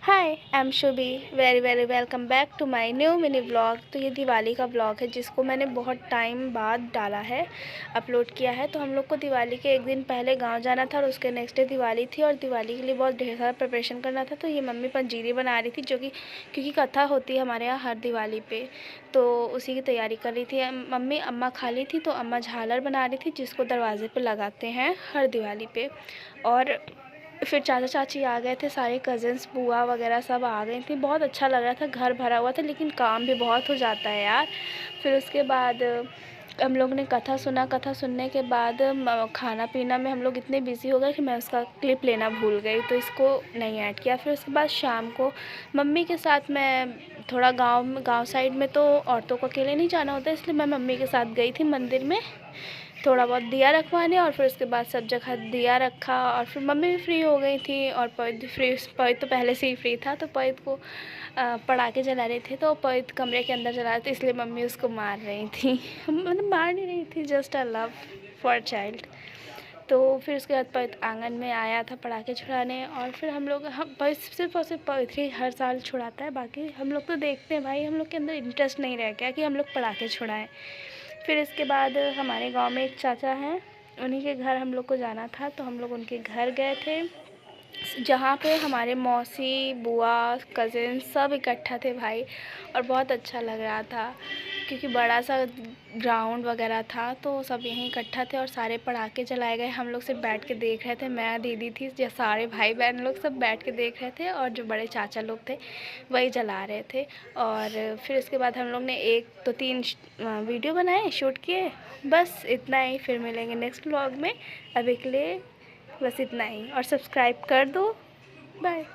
Hi I am Shubhi. Very very welcome back to my new mini blog. तो ये दिवाली का blog है जिसको मैंने बहुत टाइम बाद डाला है, अपलोड किया है। तो हम लोग को दिवाली के एक दिन पहले गांव जाना था और उसके नेक्स्ट डे दिवाली थी और दिवाली के लिए बहुत ढेर सारा प्रिपरेशन करना था। तो ये मम्मी पंजीरी बना रही थी जो कि क्योंकि कथा होती है हमारे यहाँ हर दिवाली पे, तो उसी की तैयारी कर रही थी मम्मी। अम्मा खाली थी तो अम्मा झालर बना रही थी जिसको दरवाजे पर लगाते हैं हर दिवाली पे। और फिर चाचा चाची आ गए थे, सारे कज़न्स बुआ वगैरह सब आ गई थी। बहुत अच्छा लग रहा था, घर भरा हुआ था, लेकिन काम भी बहुत हो जाता है यार। फिर उसके बाद हम लोग ने कथा सुना। कथा सुनने के बाद खाना पीना में हम लोग इतने बिज़ी हो गए कि मैं उसका क्लिप लेना भूल गई, तो इसको नहीं ऐड किया। फिर उसके बाद शाम को मम्मी के साथ मैं थोड़ा गांव साइड में तो औरतों को अकेले नहीं जाना होता, इसलिए मैं मम्मी के साथ गई थी मंदिर में थोड़ा बहुत दिया रखवाने। और फिर उसके बाद सब जगह दिया रखा और फिर मम्मी भी फ्री हो गई थी और पवित तो पहले से ही फ्री था। तो पवित को पटाखे जला रहे थे, तो पवित कमरे के अंदर जला रहे थे, इसलिए मम्मी उसको मार रही थी मतलब मार नहीं रही थी, just a love for child. तो फिर उसके बाद पवित आंगन में आया था पटाखे छुड़ाने। और फिर हम पवित सिर्फ और सिर्फ पवित्र ही हर साल छुड़ाता है, बाकी हम लोग तो देखते हैं भाई, हम लोग के अंदर इंटरेस्ट नहीं रह गया कि हम लोग पटाखे छुड़ाएं। फिर इसके बाद हमारे गांव में एक चाचा हैं, उन्हीं के घर हम लोग को जाना था, तो हम लोग उनके घर गए थे जहाँ पे हमारे मौसी बुआ कज़िन सब इकट्ठा थे भाई। और बहुत अच्छा लग रहा था क्योंकि बड़ा सा ग्राउंड वगैरह था, तो सब यहीं इकट्ठा थे और सारे पटाखे जलाए गए। हम लोग सिर्फ बैठ के देख रहे थे, मैं दीदी थी, जो सारे भाई बहन लोग सब बैठ के देख रहे थे और जो बड़े चाचा लोग थे वही जला रहे थे। और फिर इसके बाद हम लोग ने 1 2 3 वीडियो बनाए, शूट किए, बस इतना ही। फिर मिलेंगे नेक्स्ट व्लॉग में, अभी के लिए बस इतना ही। और सब्सक्राइब कर दो। बाय।